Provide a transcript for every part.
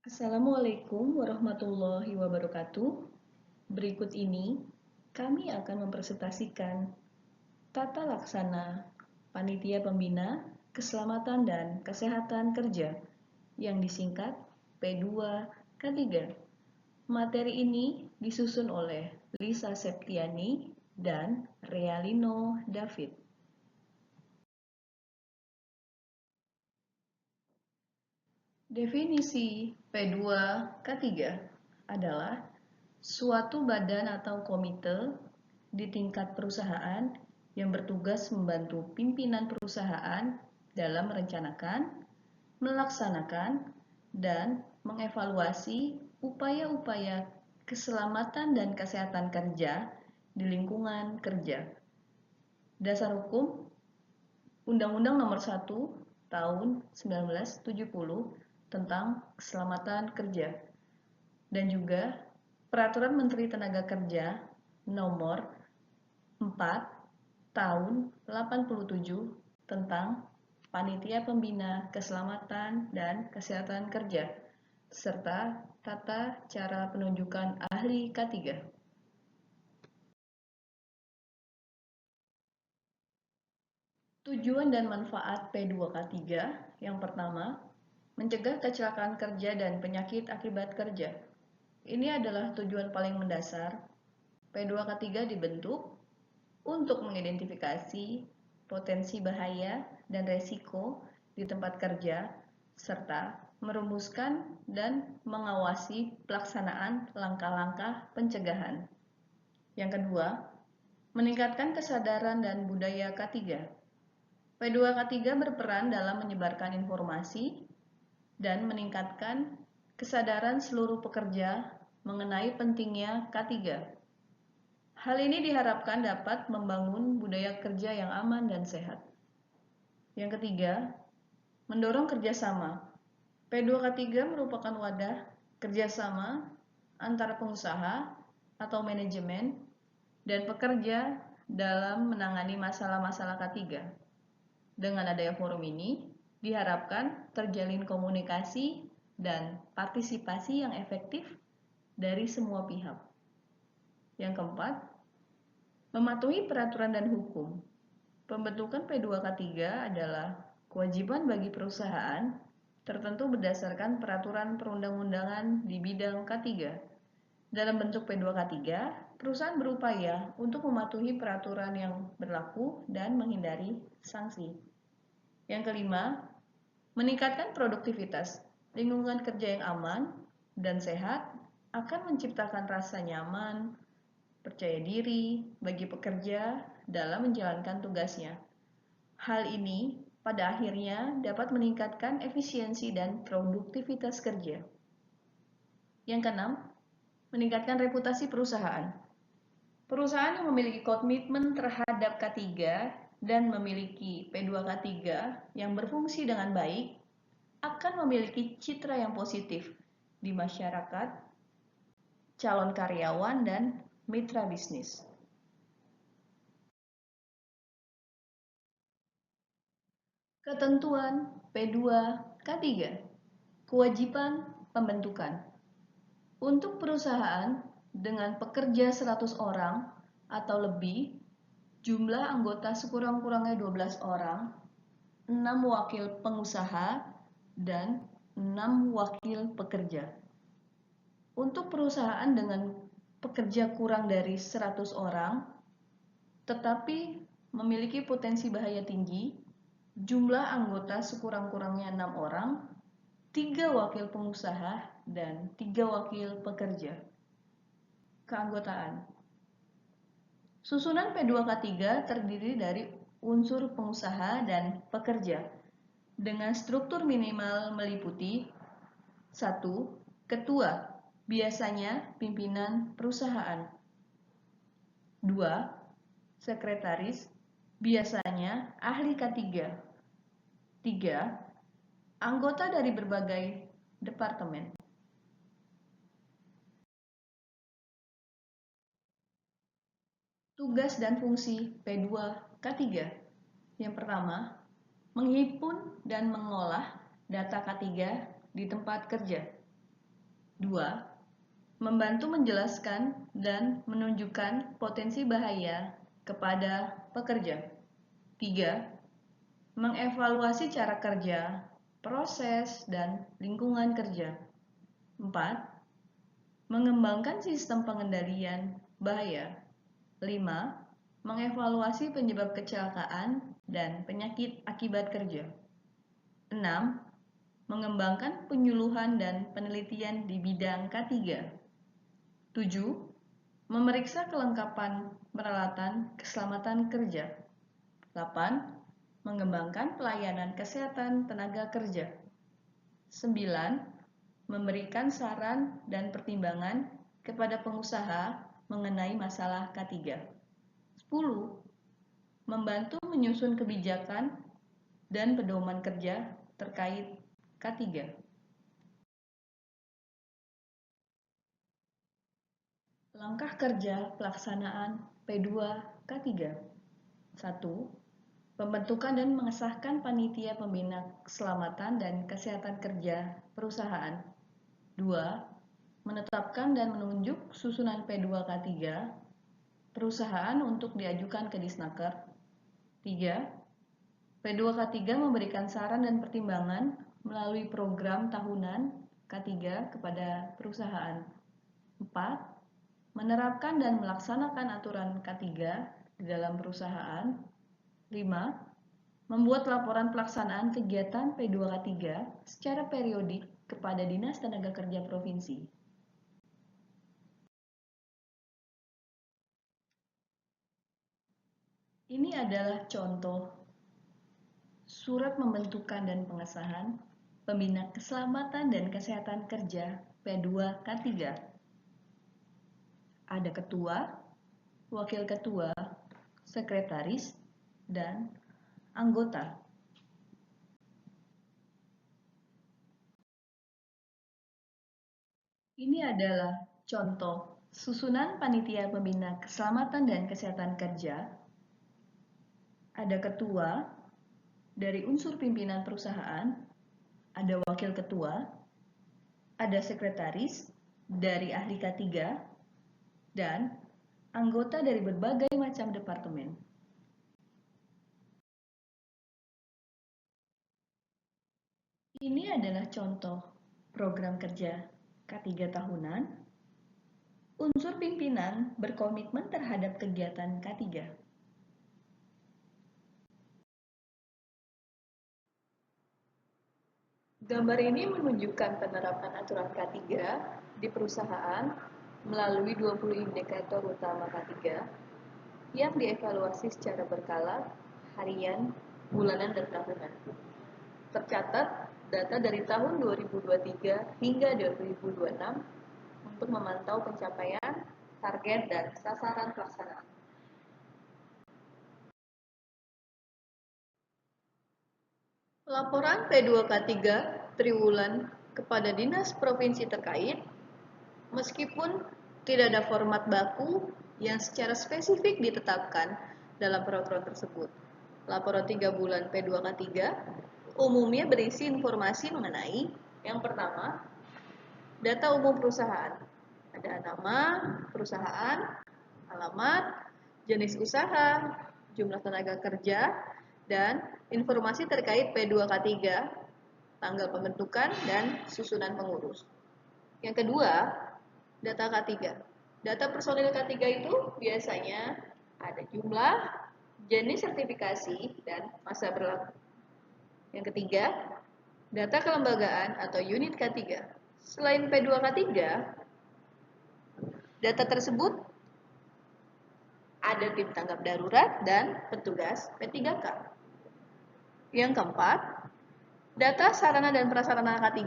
Assalamualaikum warahmatullahi wabarakatuh. Berikut ini kami akan mempresentasikan tata laksana Panitia Pembina Keselamatan dan Kesehatan Kerja yang disingkat P2K3. Materi ini disusun oleh Lisa Septiani dan Realino David. Definisi P2K3 adalah suatu badan atau komite di tingkat perusahaan yang bertugas membantu pimpinan perusahaan dalam merencanakan, melaksanakan, dan mengevaluasi upaya-upaya keselamatan dan kesehatan kerja di lingkungan kerja. Dasar hukum Undang-Undang Nomor 1 Tahun 1970 tentang keselamatan kerja dan juga Peraturan Menteri Tenaga Kerja Nomor 4 Tahun 87 tentang Panitia Pembina Keselamatan dan Kesehatan Kerja serta tata cara penunjukan ahli K3. Tujuan dan manfaat P2K3 yang pertama, mencegah kecelakaan kerja dan penyakit akibat kerja. Ini adalah tujuan paling mendasar. P2K3 dibentuk untuk mengidentifikasi potensi bahaya dan resiko di tempat kerja, serta merumuskan dan mengawasi pelaksanaan langkah-langkah pencegahan. Yang kedua, meningkatkan kesadaran dan budaya K3. P2K3 berperan dalam menyebarkan informasi dan meningkatkan kesadaran seluruh pekerja mengenai pentingnya K3. Hal ini diharapkan dapat membangun budaya kerja yang aman dan sehat. Yang ketiga, mendorong kerjasama. P2K3 merupakan wadah kerjasama antara pengusaha atau manajemen dan pekerja dalam menangani masalah-masalah K3. Dengan adanya forum ini, diharapkan terjalin komunikasi dan partisipasi yang efektif dari semua pihak. Yang keempat, mematuhi peraturan dan hukum. Pembentukan P2K3 adalah kewajiban bagi perusahaan tertentu berdasarkan peraturan perundang-undangan di bidang K3. Dalam bentuk P2K3, perusahaan berupaya untuk mematuhi peraturan yang berlaku dan menghindari sanksi. Yang kelima, meningkatkan produktivitas. Lingkungan kerja yang aman dan sehat akan menciptakan rasa nyaman, percaya diri bagi pekerja dalam menjalankan tugasnya. Hal ini pada akhirnya dapat meningkatkan efisiensi dan produktivitas kerja. Yang keenam, meningkatkan reputasi perusahaan. Perusahaan yang memiliki komitmen terhadap K3 dan memiliki P2K3 yang berfungsi dengan baik akan memiliki citra yang positif di masyarakat, calon karyawan, dan mitra bisnis. Ketentuan P2K3. Kewajiban pembentukan. Untuk perusahaan dengan pekerja 100 orang atau lebih, jumlah anggota sekurang-kurangnya 12 orang, 6 wakil pengusaha, dan 6 wakil pekerja. Untuk perusahaan dengan pekerja kurang dari 100 orang, tetapi memiliki potensi bahaya tinggi, jumlah anggota sekurang-kurangnya 6 orang, 3 wakil pengusaha, dan 3 wakil pekerja. Keanggotaan. Susunan P2K3 terdiri dari unsur pengusaha dan pekerja dengan struktur minimal meliputi 1. Ketua, biasanya pimpinan perusahaan. 2. Sekretaris, biasanya ahli K3. 3. Anggota dari berbagai departemen. Tugas dan fungsi P2K3. Yang pertama, menghimpun dan mengolah data K3 di tempat kerja. 2. Membantu menjelaskan dan menunjukkan potensi bahaya kepada pekerja. 3. Mengevaluasi cara kerja, proses, dan lingkungan kerja. 4. Mengembangkan sistem pengendalian bahaya. 5. Mengevaluasi penyebab kecelakaan dan penyakit akibat kerja. 6. Mengembangkan penyuluhan dan penelitian di bidang K3. 7. Memeriksa kelengkapan peralatan keselamatan kerja. 8. Mengembangkan pelayanan kesehatan tenaga kerja. 9. Memberikan saran dan pertimbangan kepada pengusaha mengenai masalah K3. 10. Membantu menyusun kebijakan dan pedoman kerja terkait K3. Langkah kerja pelaksanaan P2K3. 1. Pembentukan dan mengesahkan panitia pembina keselamatan dan kesehatan kerja perusahaan. 2. Menetapkan dan menunjuk susunan P2K3 perusahaan untuk diajukan ke Disnaker. 3. P2K3 memberikan saran dan pertimbangan melalui program tahunan K3 kepada perusahaan. 4. Menerapkan dan melaksanakan aturan K3 di dalam perusahaan. 5. Membuat laporan pelaksanaan kegiatan P2K3 secara periodik kepada Dinas Tenaga Kerja Provinsi. Ini adalah contoh surat pembentukan dan pengesahan Pembina Keselamatan dan Kesehatan Kerja P2K3. Ada ketua, wakil ketua, sekretaris, dan anggota. Ini adalah contoh susunan panitia pembina keselamatan dan kesehatan kerja. Ada ketua dari unsur pimpinan perusahaan, ada wakil ketua, ada sekretaris dari ahli K3, dan anggota dari berbagai macam departemen. Ini adalah contoh program kerja K3 tahunan. Unsur pimpinan berkomitmen terhadap kegiatan K3. Gambar ini menunjukkan penerapan aturan K3 di perusahaan melalui 20 indikator utama K3 yang dievaluasi secara berkala, harian, bulanan, dan tahunan. Tercatat data dari tahun 2023 hingga 2026 untuk memantau pencapaian, target, dan sasaran pelaksanaan. Laporan P2K3 triwulan kepada dinas provinsi terkait, meskipun tidak ada format baku yang secara spesifik ditetapkan dalam peraturan tersebut. Laporan 3 bulan P2K3 umumnya berisi informasi mengenai yang pertama, data umum perusahaan. Ada nama perusahaan, alamat, jenis usaha, jumlah tenaga kerja, dan informasi terkait P2K3, tanggal pembentukan, dan susunan pengurus. Yang kedua, data K3. Data personil K3 itu biasanya ada jumlah, jenis sertifikasi, dan masa berlaku. Yang ketiga, data kelembagaan atau unit K3. Selain P2K3, data tersebut ada tim tanggap darurat dan petugas P3K. Yang keempat, data sarana dan prasarana K3.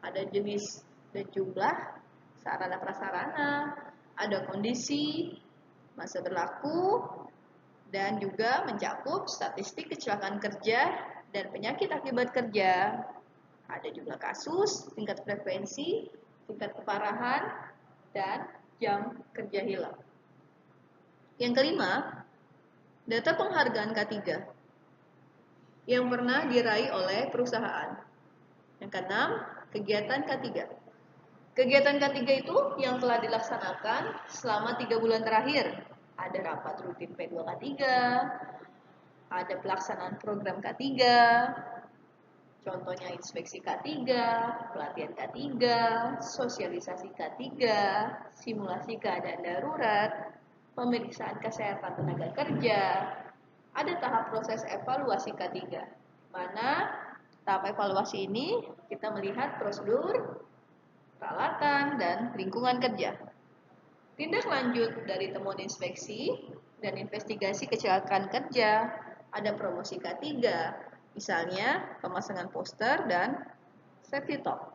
Ada jenis dan jumlah sarana prasarana, ada kondisi, masa berlaku, dan juga mencakup statistik kecelakaan kerja dan penyakit akibat kerja. Ada jumlah kasus, tingkat frekuensi, tingkat keparahan, dan jam kerja hilang. Yang kelima, data penghargaan K3 yang pernah diraih oleh perusahaan. Yang keenam, kegiatan K3. Kegiatan K3 itu yang telah dilaksanakan selama 3 bulan terakhir. Ada rapat rutin P2K3, ada pelaksanaan program K3, contohnya inspeksi K3, pelatihan K3, sosialisasi K3, simulasi keadaan darurat, pemeriksaan kesehatan tenaga kerja, ada tahap proses evaluasi K3, mana tahap evaluasi ini kita melihat prosedur, peralatan, dan lingkungan kerja. Tindak lanjut dari temuan inspeksi dan investigasi kecelakaan kerja, ada promosi K3, misalnya pemasangan poster dan safety talk.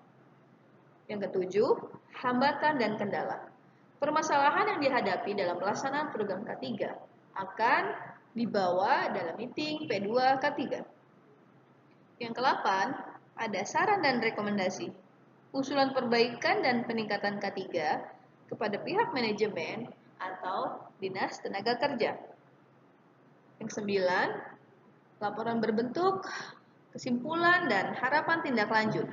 Yang ketujuh, hambatan dan kendala. Permasalahan yang dihadapi dalam pelaksanaan program K3 akan dibawa dalam meeting P2 K3. Yang ke-8, ada saran dan rekomendasi. Usulan perbaikan dan peningkatan K3 kepada pihak manajemen atau Dinas Tenaga Kerja. Yang 9, laporan berbentuk kesimpulan dan harapan tindak lanjut.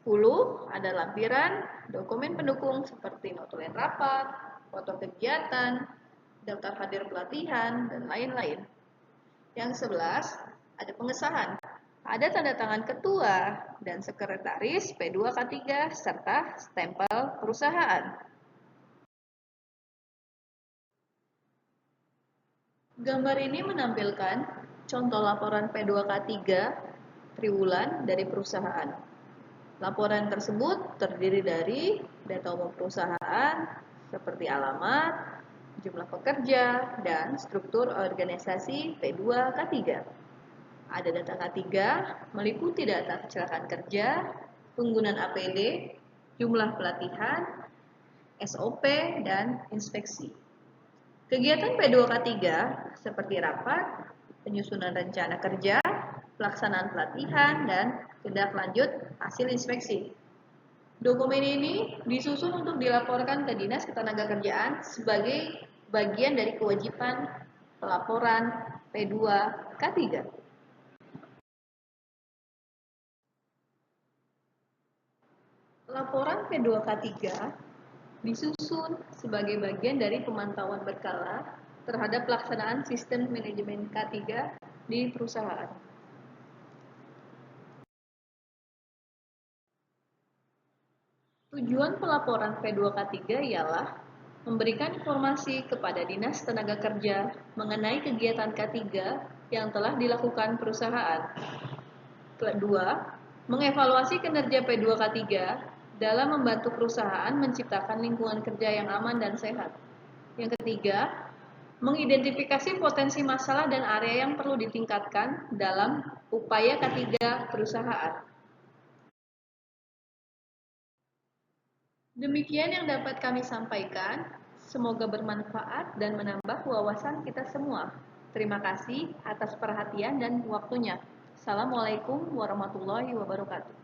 10, ada lampiran dokumen pendukung seperti notulen rapat, foto kegiatan, daftar hadir pelatihan, dan lain-lain. Yang 11, ada pengesahan. Ada tanda tangan ketua dan sekretaris P2K3 serta stempel perusahaan. Gambar ini menampilkan contoh laporan P2K3 triwulan dari perusahaan. Laporan tersebut terdiri dari data umum perusahaan seperti alamat, jumlah pekerja, dan struktur organisasi P2K3. Ada data K3 meliputi data kecelakaan kerja, penggunaan APD, jumlah pelatihan, SOP, dan inspeksi. Kegiatan P2K3 seperti rapat, penyusunan rencana kerja, pelaksanaan pelatihan, dan tindak lanjut hasil inspeksi. Dokumen ini disusun untuk dilaporkan ke Dinas Ketenagakerjaan sebagai bagian dari kewajiban pelaporan P2K3. Laporan P2K3 disusun sebagai bagian dari pemantauan berkala terhadap pelaksanaan sistem manajemen K3 di perusahaan. Tujuan pelaporan P2K3 ialah memberikan informasi kepada Dinas Tenaga Kerja mengenai kegiatan K3 yang telah dilakukan perusahaan. Kedua, mengevaluasi kinerja P2K3 dalam membantu perusahaan menciptakan lingkungan kerja yang aman dan sehat. Yang ketiga, mengidentifikasi potensi masalah dan area yang perlu ditingkatkan dalam upaya K3 perusahaan. Demikian yang dapat kami sampaikan. Semoga bermanfaat dan menambah wawasan kita semua. Terima kasih atas perhatian dan waktunya. Assalamualaikum warahmatullahi wabarakatuh.